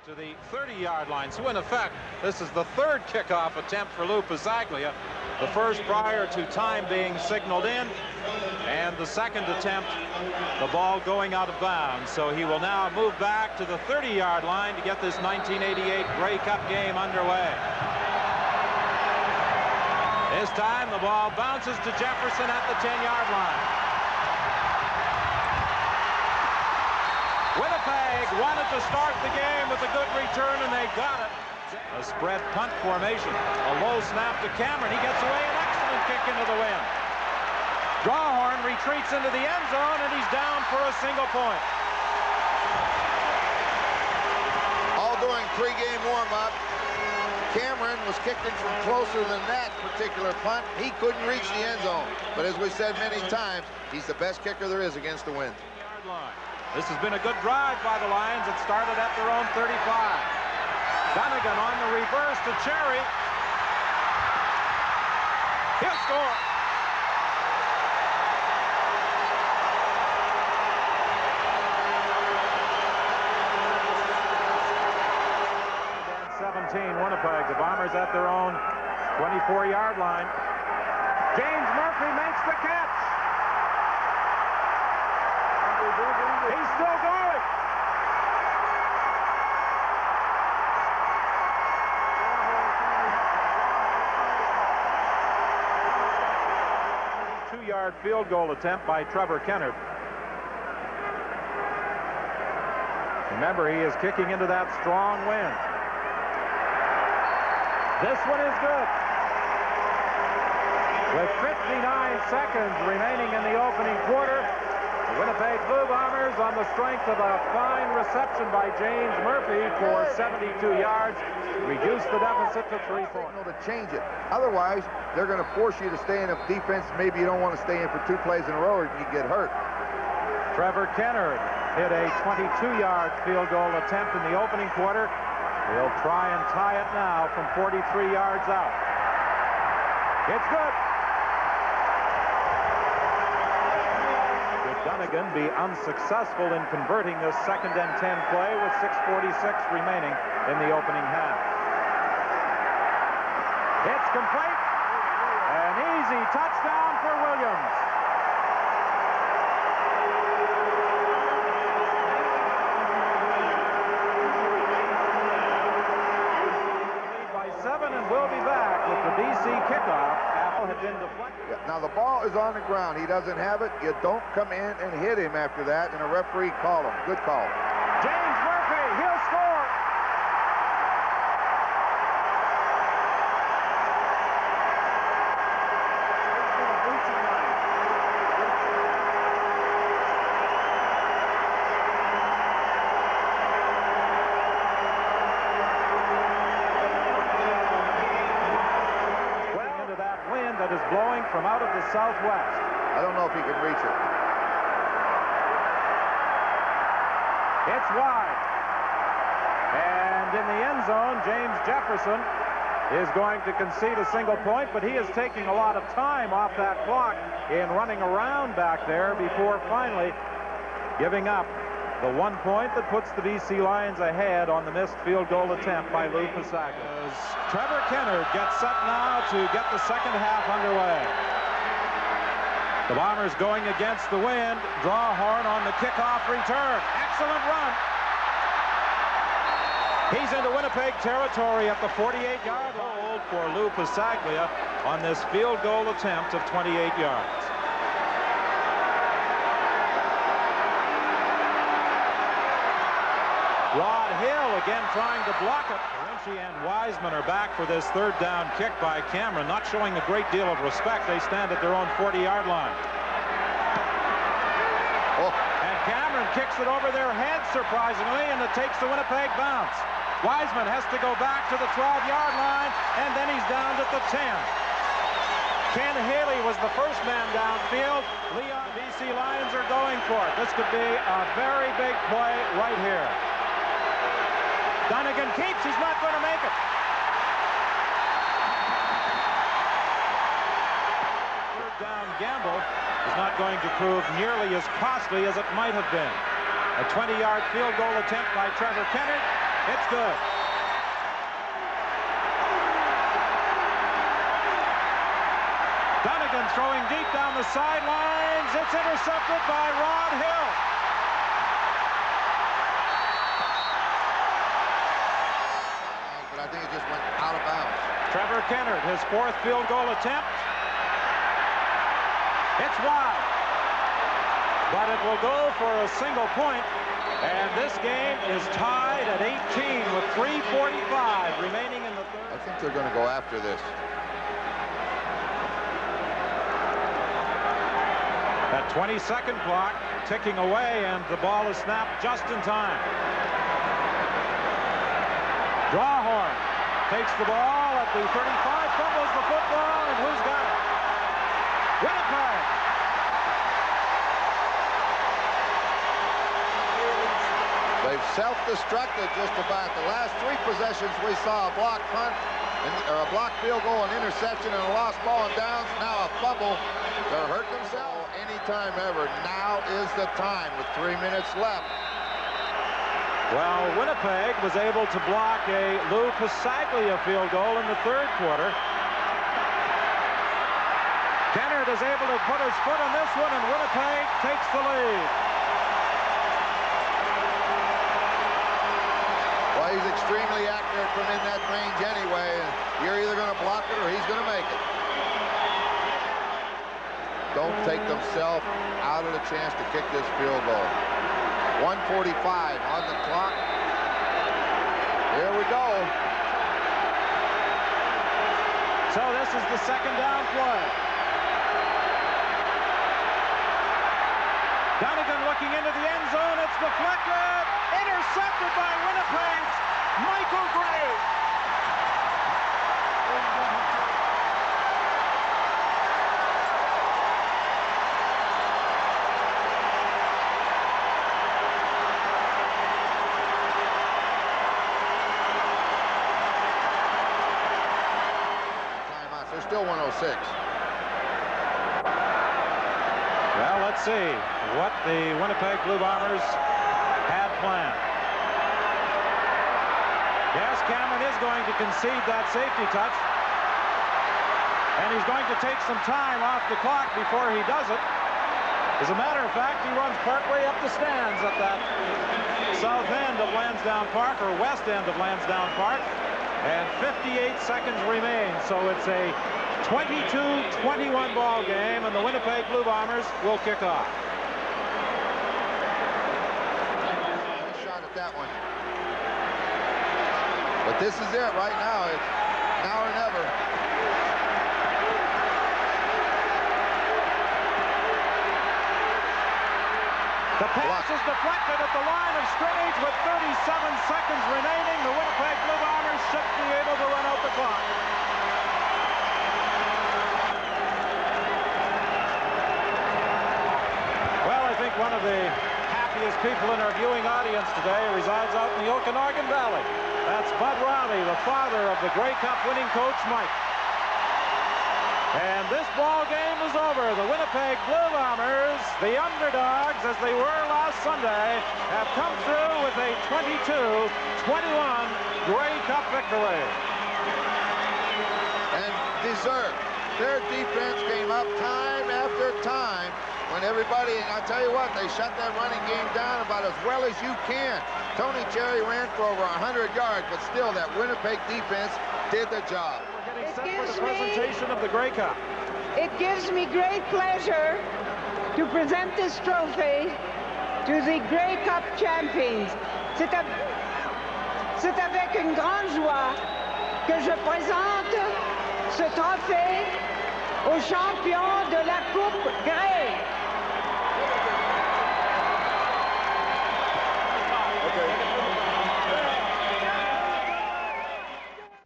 To the 30-yard line. So in effect, this is the third kickoff attempt for Lou Pasaglia. The first prior to time being signaled in, and the second attempt, the ball going out of bounds. So he will now move back to the 30-yard line to get this 1988 Grey Cup game underway. This time the ball bounces to Jefferson at the 10-yard line. Winnipeg wanted to start the game with a good return, and they got it. A spread punt formation. A low snap to Cameron. He gets away. An excellent kick into the wind. Drawhorn retreats into the end zone, and he's down for a single point. All during pregame warm-up, Cameron was kicking from closer than that particular punt. He couldn't reach the end zone. But as we said many times, he's the best kicker there is against the wind. This has been a good drive by the Lions. It started at their own 35. Dunigan on the reverse to Cherry. He'll score. And 17, Winnipeg. The Bombers at their own 24-yard line. James Murphy makes the catch. He's still going. Two-yard field goal attempt by Trevor Kennard. Remember, he is kicking into that strong wind. This one is good. With 59 seconds remaining in the opening quarter, the Winnipeg Blue Bombers, on the strength of a fine reception by James Murphy for 72 yards, reduce the deficit to 3 points. To change it. Otherwise, they're going to force you to stay in a defense. Maybe you don't want to stay in for 2 plays in a row or you get hurt. Trevor Kennard hit a 22-yard field goal attempt in the opening quarter. He'll try and tie it now from 43 yards out. It's good. Dunigan be unsuccessful in converting this 2nd and 10 play with 6:46 remaining in the opening half. It's complete. An easy touchdown for Williams. Lead by 7, and we'll be back with the BC kickoff. Had been deflected. Yeah, now the ball is on the ground. He doesn't have it. You don't come in and hit him after that, and a referee called him. Good call. James Murphy, he'll score. That is blowing from out of the southwest. I don't know if he can reach it. It's wide. And in the end zone, James Jefferson is going to concede a single point, but he is taking a lot of time off that clock in running around back there before finally giving up the 1 point that puts the BC Lions ahead on the missed field goal attempt by Lou Pasaglia. Trevor Kennard gets set now to get the second half underway. The Bombers going against the wind. Drawhorn on the kickoff return. Excellent run. He's into Winnipeg territory at the 48-yard hold for Lou Pasaglia on this field goal attempt of 28 yards. Rod Hill again trying to block it. Rinchie and Wiseman are back for this third down kick by Cameron, not showing a great deal of respect. They stand at their own 40-yard line. Oh. And Cameron kicks it over their heads, surprisingly, and it takes the Winnipeg bounce. Wiseman has to go back to the 12-yard line, and then he's down at the 10. Ken Haley was the first man downfield. Leon, BC Lions are going for it. This could be a very big play right here. Dunigan keeps. He's not going to make it. Third down gamble is not going to prove nearly as costly as it might have been. A 20-yard field goal attempt by Trevor Kennard, It's good. Dunigan throwing deep down the sidelines. It's intercepted by Rod Hill. But I think it just went out of bounds. Trevor Kennard, his 4th field goal attempt. It's wide. But it will go for a single point. And this game is tied at 18 with 3:45 remaining in the third. I think they're going to go after this. That 20-second clock ticking away, and the ball is snapped just in time. Drawhorn takes the ball at the 35, fumbles the football, and who's got it? Winnipeg. They've self-destructed just about. The last 3 possessions we saw a block punt, or a block field goal, an interception, and a lost ball and downs. Now a fumble. They're hurting themselves anytime ever. Now is the time with 3 minutes left. Well, Winnipeg was able to block a Lou Pasaglia field goal in the 3rd quarter. Kennard is able to put his foot on this one, and Winnipeg takes the lead. Well, he's extremely accurate from in that range anyway. You're either going to block it or he's going to make it. Don't take themselves out of the chance to kick this field goal. 1:45 on the clock. Here we go. So this is the 2nd down play. Dunigan looking into the end zone. It's deflected. Intercepted by Winnipeg's Michael Gray. Timeouts. There's still 1:06. Well, let's see what the Winnipeg Blue Bombers had planned. Yes, Cameron is going to concede that safety touch. And he's going to take some time off the clock before he does it. As a matter of fact, he runs partway up the stands at that south end of Lansdown Park, or west end of Lansdown Park. And 58 seconds remain, so it's a 22-21 ball game, and the Winnipeg Blue Bombers will kick off. Nice shot at that one. But this is it right now. It's now or never. The pass is deflected at the line of scrimmage with 37 seconds remaining. The Winnipeg Blue Bombers should be able to run out the clock. Well, I think one of the happiest people in our viewing audience today resides out in the Okanagan Valley. That's Bud Riley, the father of the Grey Cup winning coach, Mike. And this ball game is over. The Winnipeg Blue Bombers, the underdogs as they were last Sunday, have come through with a 22-21 Grey Cup victory. And deserved. Their defense came up time after time when everybody, and I tell you what, they shut that running game down about as well as you can. Tony Cherry ran for over 100 yards, but still that Winnipeg defense did the job. We're getting set for the presentation of the Grey Cup. It gives me great pleasure to present this trophy to the Grey Cup champions. C'est avec une grande joie que je présente ce trophée aux champions de la Coupe Grey.